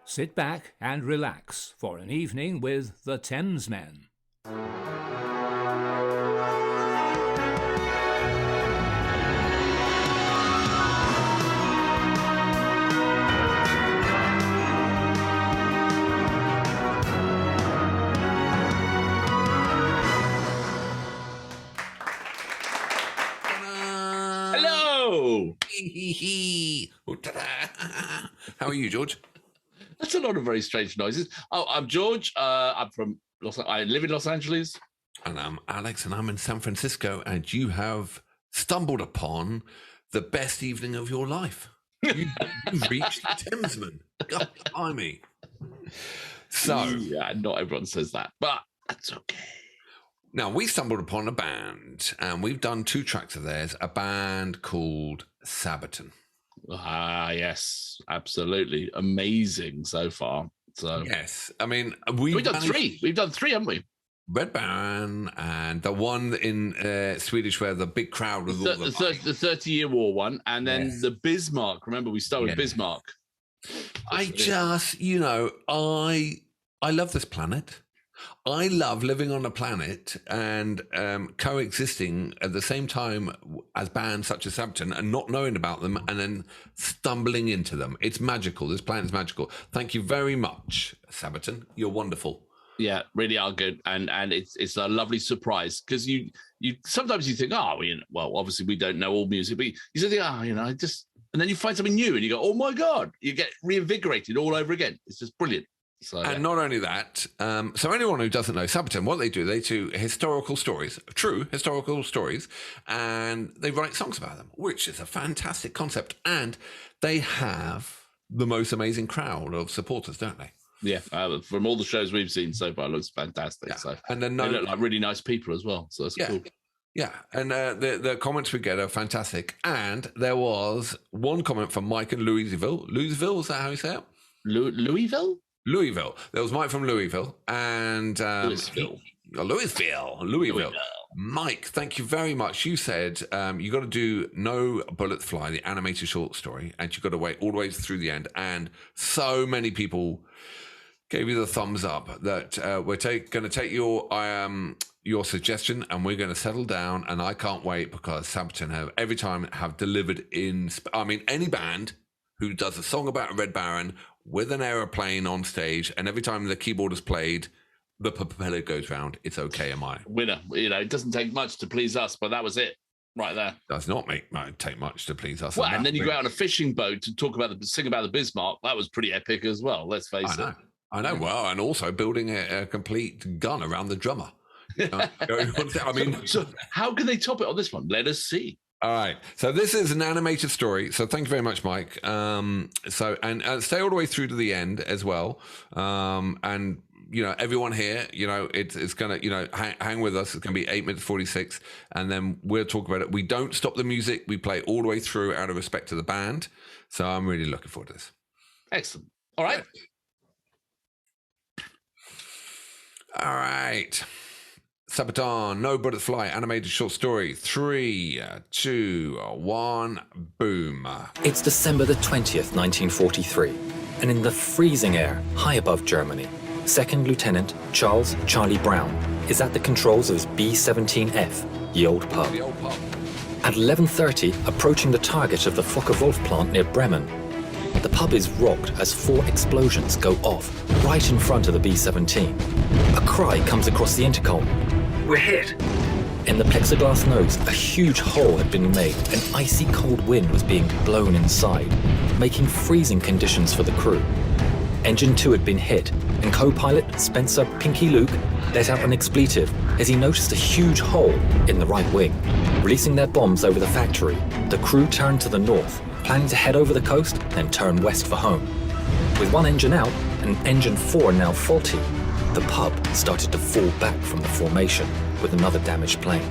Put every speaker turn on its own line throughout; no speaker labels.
Sit back and relax for an evening with the Thamesmen.
Hello!
How are you, George?
That's a lot of very strange noises. Oh, I'm George. I'm from I live in Los Angeles.
And I'm Alex, and I'm in San Francisco, and you have stumbled upon the best evening of your life. You've reached the Thamesmen. God, blimey. So,
yeah, not everyone says that, but that's okay.
Now, we stumbled upon a band, and we've done 2 tracks of theirs, a band called Sabaton.
Ah, yes, absolutely. Amazing so far. So
yes, I mean,
we've done 3. We've done 3, haven't we?
Red Baron and the one in Swedish where the big crowd was all the
30-year war one, and then the Bismarck. Remember, we started Bismarck.
I just, I love this planet. I love living on a planet and coexisting at the same time as bands such as Sabaton and not knowing about them and then stumbling into them. It's magical. This planet is magical. Thank you very much, Sabaton. You're wonderful.
Yeah, really are good, and it's a lovely surprise because you sometimes you think, well, obviously we don't know all music, but you think, and then you find something new and you go, oh my god, you get reinvigorated all over again. It's just brilliant. So,
and not only that, so anyone who doesn't know Sabaton, what they do historical stories, true historical stories, and they write songs about them, which is a fantastic concept. And they have the most amazing crowd of supporters, don't they?
Yeah, from all the shows we've seen so far, it looks fantastic. Yeah. So, and then they look like really nice people as well. So that's cool.
Yeah, and the comments we get are fantastic. And there was one comment from Mike in Louisville. Louisville, is that how you say it?
Louisville?
Louisville. There was Mike from Louisville and Louisville. Mike, thank you very much. You said you got to do No Bullets Fly, the animated short story, and you got to wait all the way through the end. And so many people gave you the thumbs up that we're going to take your suggestion and we're going to settle down. And I can't wait because Sabaton every time have delivered any band who does a song about a Red Baron with an aeroplane on stage, and every time the keyboard is played, the propeller goes round. It's okay, am I?
Winner. It doesn't take much to please us, but that was it right there.
Does not take much to please us.
Well, and then you go out on a fishing boat to sing about the Bismarck. That was pretty epic as well, let's face it.
I know. Well, and also building a complete gun around the drummer.
So how can they top it on this one? Let us see.
All right. So this is an animated story. So thank you very much, Mike. And stay all the way through to the end as well. And everyone here, it's going to, hang with us. It's going to be 8 minutes 46. And then we'll talk about it. We don't stop the music. We play all the way through out of respect to the band. So I'm really looking forward to this.
Excellent. All right.
All right. Sabaton, No Bullets Fly, animated short story. 3, 2, 1, boom.
It's December the 20th, 1943, and in the freezing air high above Germany, Second Lieutenant Charles Charlie Brown is at the controls of his B-17F, the old pub. At 11:30, approaching the target of the Focke-Wulf plant near Bremen, the pub is rocked as 4 explosions go off right in front of the B-17. A cry comes across the intercom. We're hit. In the plexiglass nose, a huge hole had been made. An icy cold wind was being blown inside, making freezing conditions for the crew. Engine 2 had been hit, and co-pilot Spencer Pinky Luke let out an expletive as he noticed a huge hole in the right wing. Releasing their bombs over the factory, the crew turned to the north, planning to head over the coast, then turn west for home. With one engine out and engine 4 now faulty, the pub started to fall back from the formation with another damaged plane.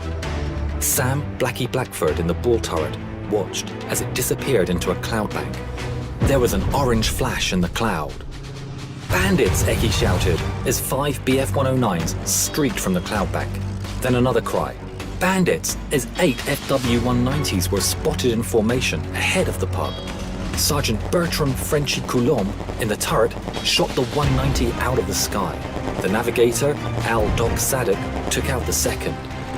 Sam Blackie Blackford in the ball turret watched as it disappeared into a cloud bank. There was an orange flash in the cloud. Bandits, Eki shouted as 5 BF-109s streaked from the cloud bank. Then another cry. bandits as 8 FW-190s were spotted in formation ahead of the pub. Sergeant Bertram Frenchy Coulomb in the turret shot the 190 out of the sky. The navigator, Al Doc Sadek, took out the second.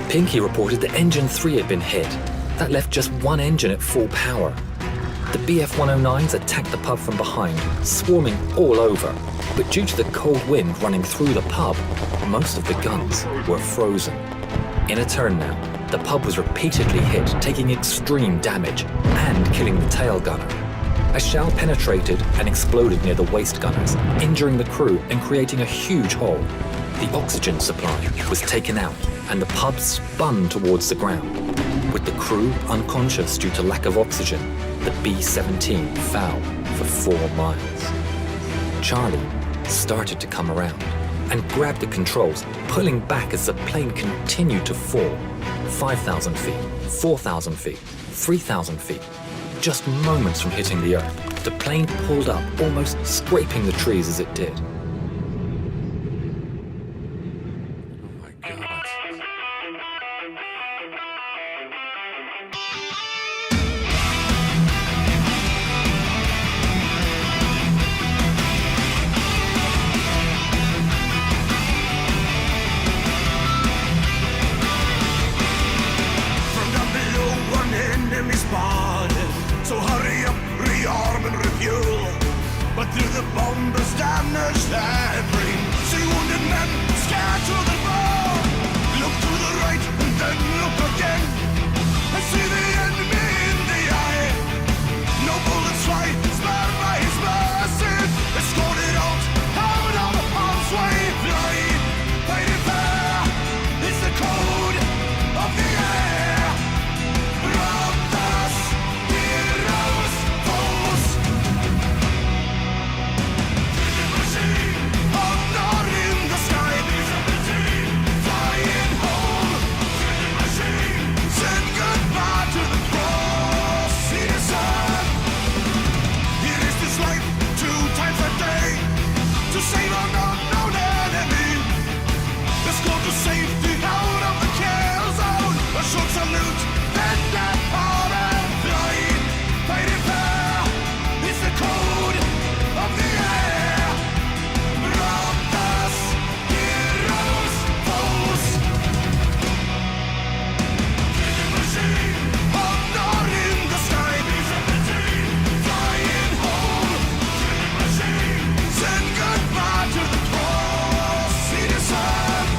Pinky reported that engine 3 had been hit. That left just one engine at full power. The BF-109s attacked the pub from behind, swarming all over. But due to the cold wind running through the pub, most of the guns were frozen. In a turn now, the pub was repeatedly hit, taking extreme damage and killing the tail gunner. A shell penetrated and exploded near the waist gunners, injuring the crew and creating a huge hole. The oxygen supply was taken out and the pub spun towards the ground. With the crew unconscious due to lack of oxygen, the B-17 fell for 4 miles. Charlie started to come around and grabbed the controls, pulling back as the plane continued to fall. 5,000 feet, 4,000 feet, 3,000 feet. Just moments from hitting the earth, the plane pulled up, almost scraping the trees as it did.
Oh my God.
From down below, one enemy spotted. So hurry up, rearm and refuel. But through the bombers damaged that brain, see wounded men scared to the bone. Look to the right and then look again. I see the enemy in the eye. No bullets fly, spared by his mercy. Escorted out of harm's way. Fly, fighting fair is the code of the air. Brothers, heroes, foes. Killing machine, thunder in the sky. Flying home. Killing machine, send goodbye to the cross. He deserved. He risked his life 2 times a day to save an unknown enemy. Let's go to safety out of the kill zone. A short salute, then that power and flight. Fighting fair is the code of the air. Brothers, heroes, foes. Killing machine, thunder in the sky. Flying home. Killing machine, send goodbye to the cross he deserved.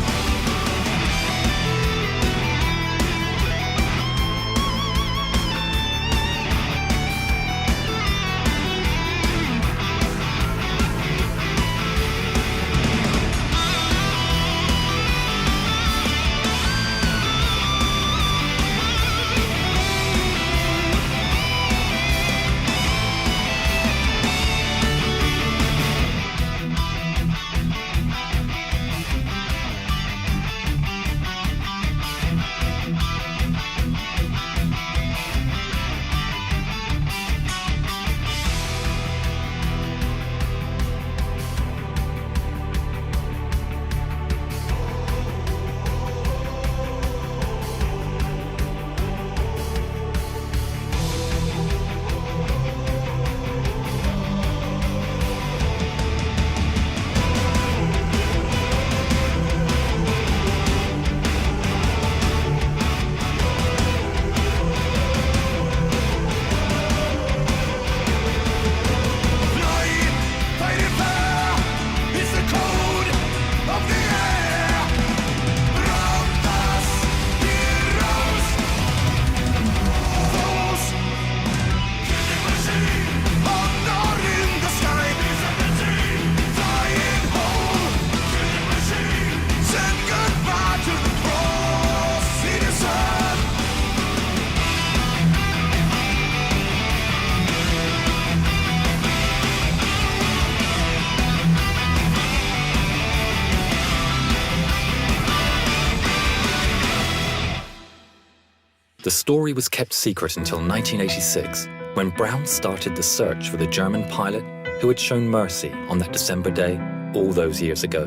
The story was kept secret until 1986, when Brown started the search for the German pilot who had shown mercy on that December day all those years ago.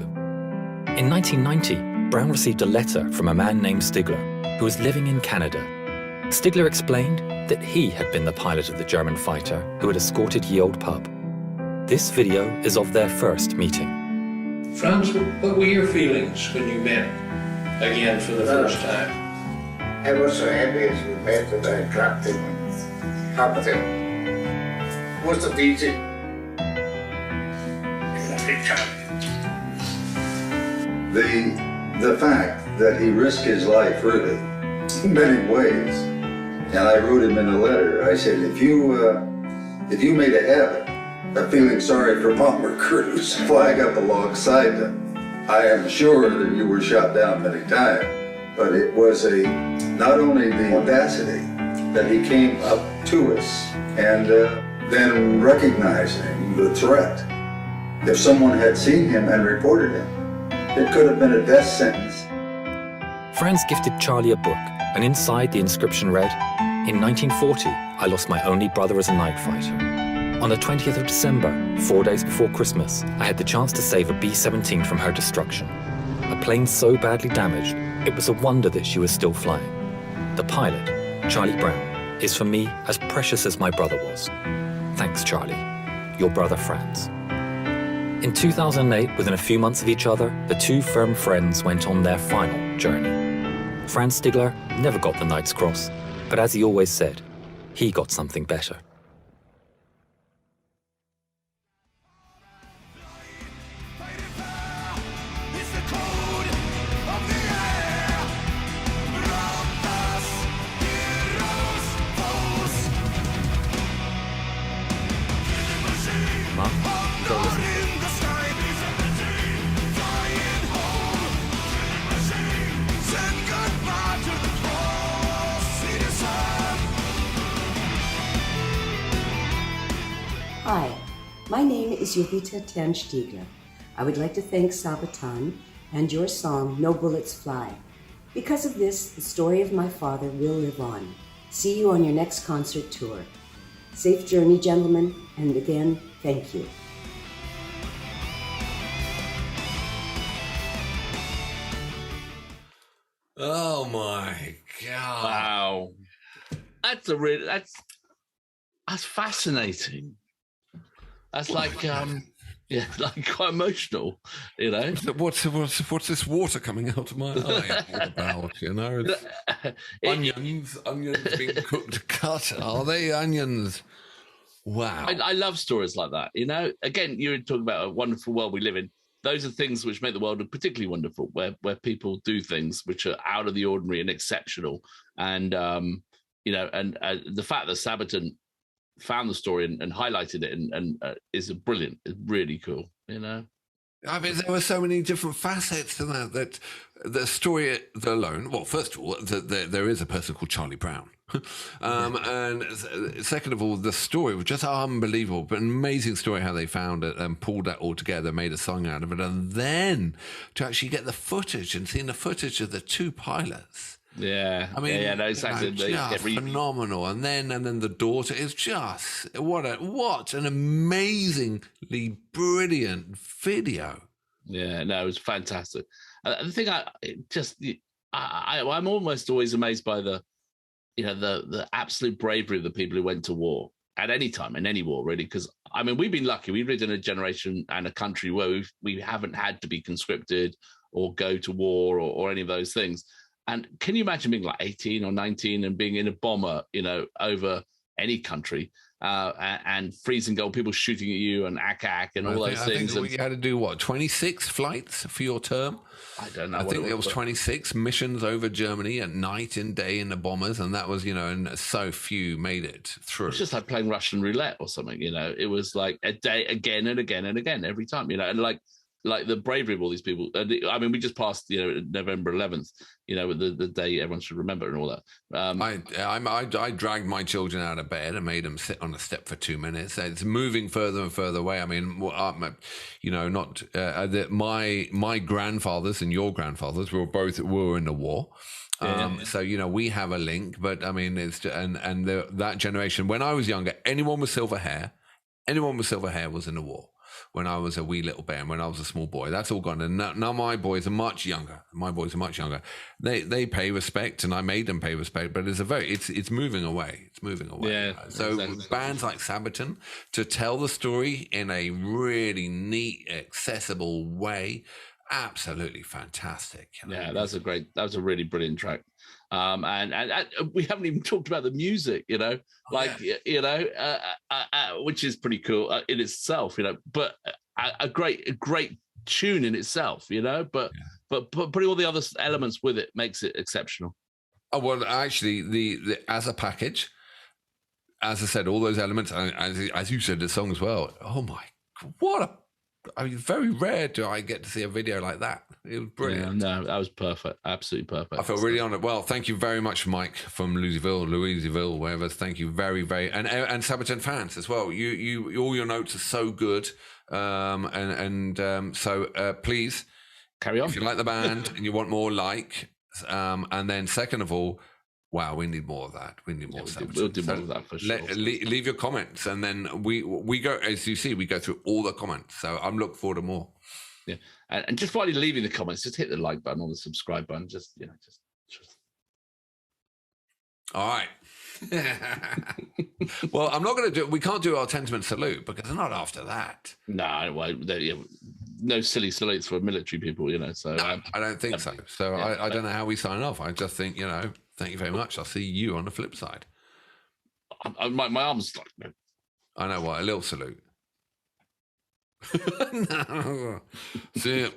In 1990, Brown received a letter from a man named Stigler, who was living in Canada. Stigler explained that he had been the pilot of the German fighter who had escorted Ye Olde Pub. This video is of their first meeting.
Franz, what were your feelings when you met again for the first time?
I was so happy as we met that I clapped him and hugged him. It wasn't easy.
The fact that he risked his life really in many ways, and I wrote him in a letter. I said, if you made a habit of feeling sorry for bomber crews, flag up alongside them, I am sure that you were shot down many times. But it was not only the audacity that he came up to us and then recognizing the threat. If someone had seen him and reported him, it could have been a death sentence.
Franz gifted Charlie a book, and inside the inscription read, "In 1940, I lost my only brother as a night fighter. On the 20th of December, 4 days before Christmas, I had the chance to save a B-17 from her destruction. A plane so badly damaged, it was a wonder that she was still flying. The pilot, Charlie Brown, is for me as precious as my brother was. Thanks, Charlie. Your brother Franz." In 2008, within a few months of each other, the two firm friends went on their final journey. Franz Stigler never got the Knight's Cross, but as he always said, he got something better.
Hi, my name is Jovita Tan Stiegler. I would like to thank Sabaton and your song, No Bullets Fly. Because of this, the story of my father will live on. See you on your next concert tour. Safe journey, gentlemen, and again, thank you.
Oh my God.
Wow. That's fascinating. That's like yeah, like quite emotional, you know.
What's this water coming out of my eye all about, you know? Onions being cooked, cut. Are they onions? Wow.
I love stories like that, you know. Again, you were talking about a wonderful world we live in. Those are things which make the world particularly wonderful, where people do things which are out of the ordinary and exceptional. And you know, and the fact that Sabaton found the story and highlighted it and is brilliant. It's really cool, you know.
I mean, there were so many different facets to that the story alone. Well, first of all, there is a person called Charlie Brown. And second of all, the story was just unbelievable, but an amazing story how they found it and pulled that all together, made a song out of it. And then to actually get the footage and seeing the footage of the two pilots.
Yeah, I mean, no, exactly.
Just phenomenal, and then the daughter is just what an amazingly brilliant video.
Yeah, no, it was fantastic. The thing I'm almost always amazed by the absolute bravery of the people who went to war at any time in any war, really. Because I mean, we've been lucky; we've lived in a generation and a country where we haven't had to be conscripted or go to war or any of those things. And can you imagine being like 18 or 19 and being in a bomber, you know, over any country and freezing cold, people shooting at you and ack and all those things?
I think you had to do what, 26 flights for your term?
I don't know.
I think it was 26 missions over Germany at night and day in the bombers, and that was, you know, and so few made it through.
It's just like playing Russian roulette or something, you know. It was like a day again and again and again every time, you know, and like the bravery of all these people. I mean, we just passed, you know, November 11th, you know, the day everyone should remember and all that.
I dragged my children out of bed and made them sit on a step for 2 minutes. It's moving further and further away. I mean, you know, not my grandfathers and your grandfathers were in the war. So, you know, we have a link, but I mean, it's that generation, when I was younger, anyone with silver hair was in the war. when I was a wee little bear, when I was a small boy. That's all gone. And now my boys are much younger. They pay respect, and I made them pay respect. But it's moving away. It's moving away.
Yeah.
So
exactly.
bands like Sabaton, to tell the story in a really neat, accessible way, absolutely fantastic.
Yeah, that was a really brilliant track. And we haven't even talked about the music, which is pretty cool in itself, but a great tune in itself, but putting all the other elements with it makes it exceptional.
Oh, well, actually, the as a package, as I said, all those elements, as you said, the song as well. Oh my, very rare do I get to see a video like that. It was brilliant.
Yeah, no, that was perfect. Absolutely perfect.
I feel really honored. Well, thank you very much, Mike from Louisville, wherever. Thank you very, very, and Sabaton fans as well. You all your notes are so good. So please
carry on.
If you like the band and you want more, and then second of all, wow, we need more of that. We need more.
We'll do more of that for sure.
Leave your comments, and then we go, as you see, we go through all the comments. So I'm looking forward to more.
Yeah, and just while you're leaving the comments, just hit the like button or the subscribe button. Just.
All right. Well, I'm not going to do. We can't do our Thamesmen salute because they're not after that.
No, well, no silly salutes for military people, So
no, I don't think so. So yeah, I don't know how we sign off. I just think, thank you very much. I'll see you on the flip side.
My arm's like.
I know what, a little salute. No. See you.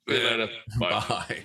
See you later. Bye.
Bye.